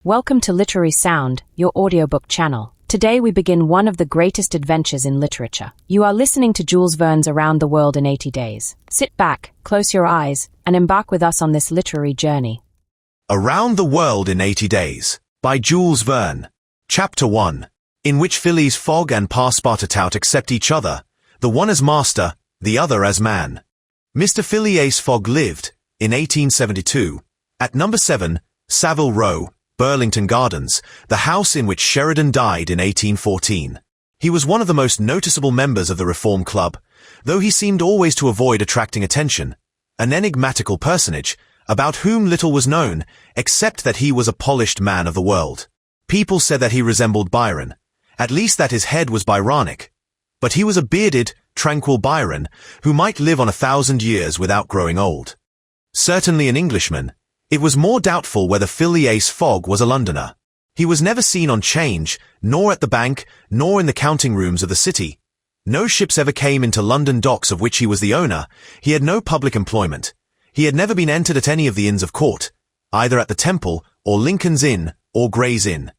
Welcome to Literary Sound, your audiobook channel. Today we begin one of the greatest adventures in literature. You are listening to Jules Verne's Around the World in 80 Days. Sit back, close your eyes, and embark with us on this literary journey. Around the World in 80 Days, by Jules Verne. Chapter 1, in which Phileas Fogg and PASSEPARTOUT accept each other, the one as master, the other as man. Mr. Phileas Fogg lived, in 1872, at number 7, Savile Row, Burlington Gardens, the house in which Sheridan died in 1814. He was one of the most noticeable members of the Reform Club, though he seemed always to avoid attracting attention, an enigmatical personage, about whom little was known, except that he was a polished man of the world. People said that he resembled Byron, at least that his head was Byronic. But he was a bearded, tranquil Byron, who might live on 1,000 years without growing old. Certainly an Englishman, it was more doubtful whether Phileas Fogg was a Londoner. He was never seen on 'Change, nor at the bank, nor in the counting rooms of the city. No ships ever came into London docks of which he was the owner. He had no public employment. He had never been entered at any of the Inns of Court, either at the Temple, or Lincoln's Inn, or Gray's Inn.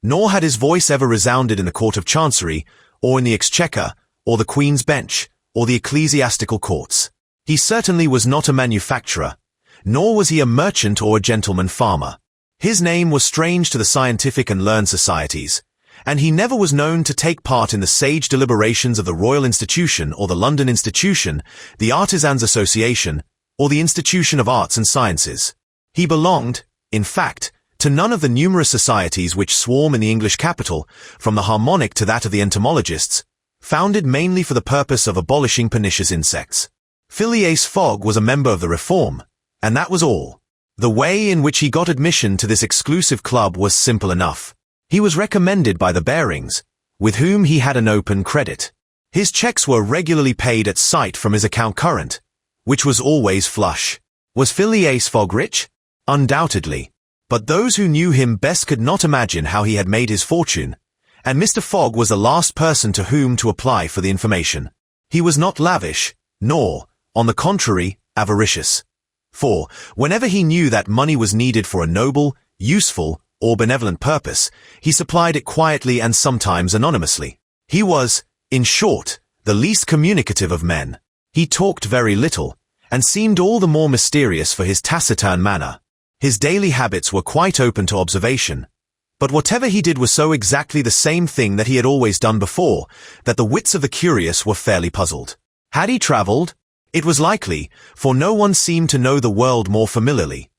Nor had his voice ever resounded in the Court of Chancery, or in the Exchequer, or the Queen's Bench, or the ecclesiastical courts. He certainly was not a manufacturer, nor was he a merchant or a gentleman farmer. His name was strange to the scientific and learned societies, and he never was known to take part in the sage deliberations of the Royal Institution or the London Institution, the Artisans' Association, or the Institution of Arts and Sciences. He belonged, in fact, to none of the numerous societies which swarm in the English capital, from the Harmonic to that of the entomologists, founded mainly for the purpose of abolishing pernicious insects. Phileas Fogg was a member of the Reform, and that was all. The way in which he got admission to this exclusive club was simple enough. He was recommended by the Barings, with whom he had an open credit. His checks were regularly paid at sight from his account current, which was always flush. Was Phileas Fogg rich? Undoubtedly. But those who knew him best could not imagine how he had made his fortune, and Mr. Fogg was the last person to whom to apply for the information. He was not lavish, nor, on the contrary, avaricious. For, whenever he knew that money was needed for a noble, useful, or benevolent purpose, he supplied it quietly and sometimes anonymously. He was, in short, the least communicative of men. He talked very little, and seemed all the more mysterious for his taciturn manner. His daily habits were quite open to observation, but whatever he did was so exactly the same thing that he had always done before, that the wits of the curious were fairly puzzled. Had he travelled? It was likely, for no one seemed to know the world more familiarly.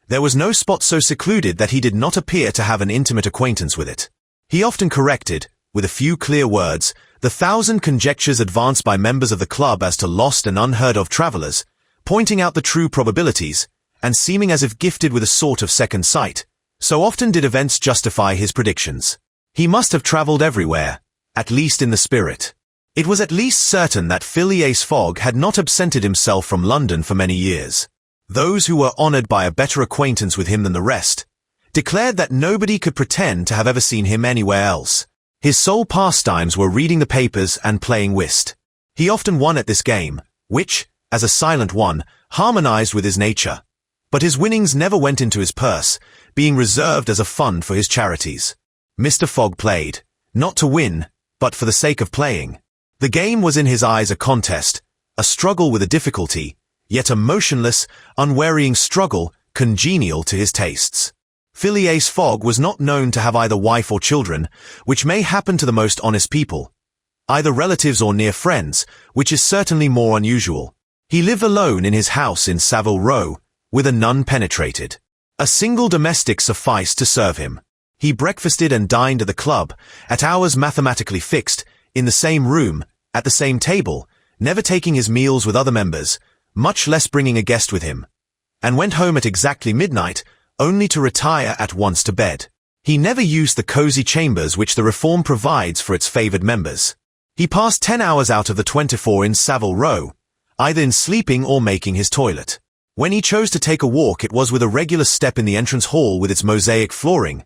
There was no spot so secluded that he did not appear to have an intimate acquaintance with it. He often corrected, with a few clear words, the 1,000 conjectures advanced by members of the club as to lost and unheard-of travellers, pointing out the true probabilities, and seeming as if gifted with a sort of second sight. So often did events justify his predictions. He must have travelled everywhere, at least in the spirit. It was at least certain that Phileas Fogg had not absented himself from London for many years. Those who were honoured by a better acquaintance with him than the rest declared that nobody could pretend to have ever seen him anywhere else. His sole pastimes were reading the papers and playing whist. He often won at this game, which, as a silent one, harmonized with his nature. But his winnings never went into his purse, being reserved as a fund for his charities. Mr. Fogg played, not to win, but for the sake of playing. The game was in his eyes a contest, a struggle with a difficulty, yet a motionless, unwearying struggle congenial to his tastes. Phileas Fogg was not known to have either wife or children, which may happen to the most honest people, either relatives or near friends, which is certainly more unusual. He lived alone in his house in Savile Row, with a nun penetrated. A single domestic sufficed to serve him. He breakfasted and dined at the club, at hours mathematically fixed, in the same room, at the same table, never taking his meals with other members, much less bringing a guest with him, and went home at exactly midnight, only to retire at once to bed. He never used the cosy chambers which the Reform provides for its favoured members. He passed 10 hours out of the 24 in Savile Row, either in sleeping or making his toilet. When he chose to take a walk, it was with a regular step in the entrance hall with its mosaic flooring,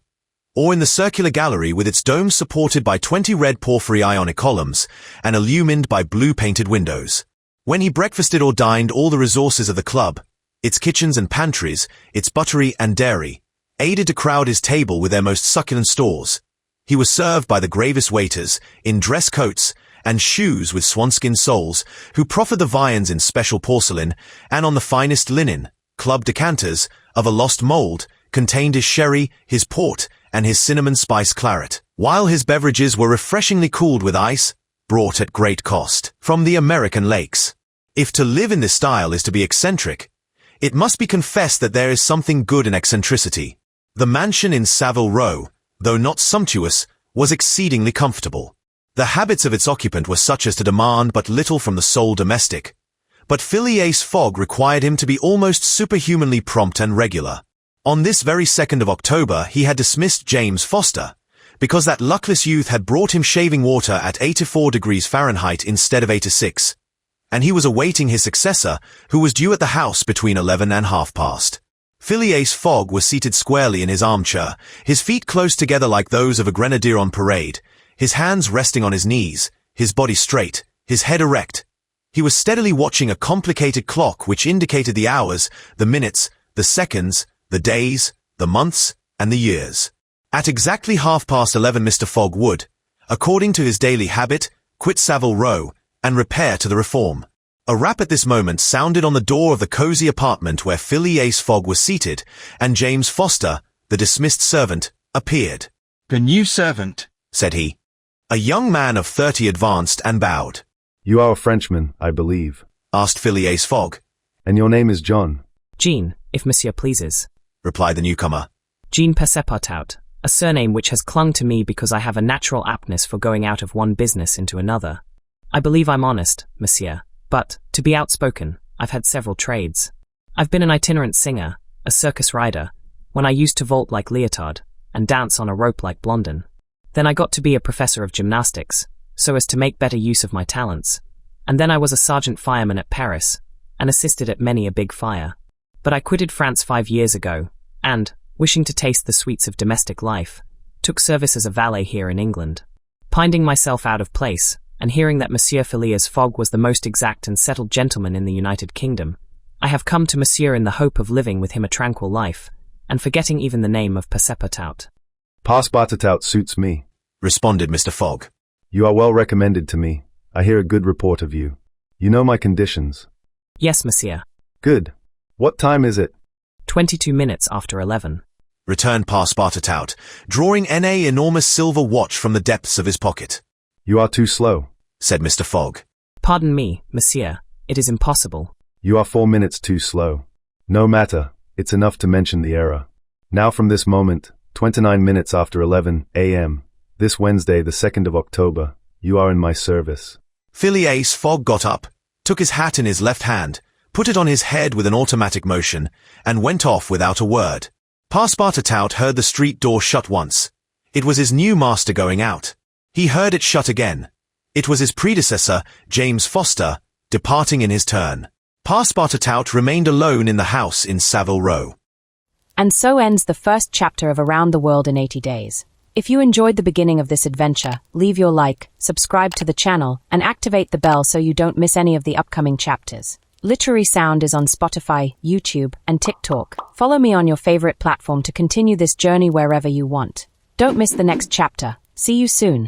or in the circular gallery with its domes supported by 20 red porphyry Ionic columns, and illumined by blue-painted windows. When he breakfasted or dined, all the resources of the club, its kitchens and pantries, its buttery and dairy, aided to crowd his table with their most succulent stores. He was served by the gravest waiters, in dress coats and shoes with swanskin soles, who proffered the viands in special porcelain and on the finest linen. Club decanters, of a lost mould, contained his sherry, his port, and his cinnamon spice claret, while his beverages were refreshingly cooled with ice, brought at great cost from the American lakes. If to live in this style is to be eccentric, it must be confessed that there is something good in eccentricity. The mansion in Savile Row, though not sumptuous, was exceedingly comfortable. The habits of its occupant were such as to demand but little from the sole domestic, but Phileas Fogg required him to be almost superhumanly prompt and regular. On this very 2nd of October he had dismissed James Foster, because that luckless youth had brought him shaving water at 84 degrees Fahrenheit instead of 86, and he was awaiting his successor, who was due at the house between 11 and half past. Phileas Fogg was seated squarely in his armchair, his feet close together like those of a grenadier on parade, his hands resting on his knees, his body straight, his head erect. He was steadily watching a complicated clock which indicated the hours, the minutes, the seconds, the days, the months, and the years. At exactly 11:30 Mr. Fogg would, according to his daily habit, quit Savile Row and repair to the Reform. A rap at this moment sounded on the door of the cosy apartment where Phileas Fogg was seated, and James Foster, the dismissed servant, appeared. "The new servant," said he. A young man of 30 advanced and bowed. "You are a Frenchman, I believe," asked Phileas Fogg. "and your name is John." Jean, if monsieur pleases, replied the newcomer. Jean PASSEPARTOUT, a surname which has clung to me because I have a natural aptness for going out of one business into another. I believe I'm honest, monsieur, but, to be outspoken, I've had several trades. I've been an itinerant singer, a circus rider, when I used to vault like Leotard, and dance on a rope like Blondin. Then I got to be a professor of gymnastics, so as to make better use of my talents, and then I was a sergeant fireman at Paris, and assisted at many a big fire. But I quitted France 5 years ago, and, wishing to taste the sweets of domestic life, took service as a valet here in England. Finding myself out of place, and hearing that Monsieur Phileas Fogg was the most exact and settled gentleman in the United Kingdom, I have come to Monsieur in the hope of living with him a tranquil life, and forgetting even the name of PASSEPARTOUT. "PASSEPARTOUT suits me," responded Mr. Fogg. "You are well recommended to me. I hear a good report of you. You know my conditions." Yes, monsieur. "Good. What time is it?" 22 minutes after 11. Returned PASSEPARTOUT, drawing an enormous silver watch from the depths of his pocket. "You are too slow," said Mr. Fogg. Pardon me, monsieur, it is impossible. "You are 4 minutes too slow." "No matter, it's enough to mention the error. Now from this moment, 29 minutes after 11 a.m., this Wednesday, the 2nd of October, you are in my service." Phileas Fogg got up, took his hat in his left hand, put it on his head with an automatic motion, and went off without a word. PASSEPARTOUT heard the street door shut once. It was his new master going out. He heard it shut again. It was his predecessor, James Foster, departing in his turn. PASSEPARTOUT remained alone in the house in Savile Row. And so ends the first chapter of Around the World in 80 Days. If you enjoyed the beginning of this adventure, leave your like, subscribe to the channel, and activate the bell so you don't miss any of the upcoming chapters. Literary Sound is on Spotify, YouTube, and TikTok. Follow me on your favorite platform to continue this journey wherever you want. Don't miss the next chapter. See you soon.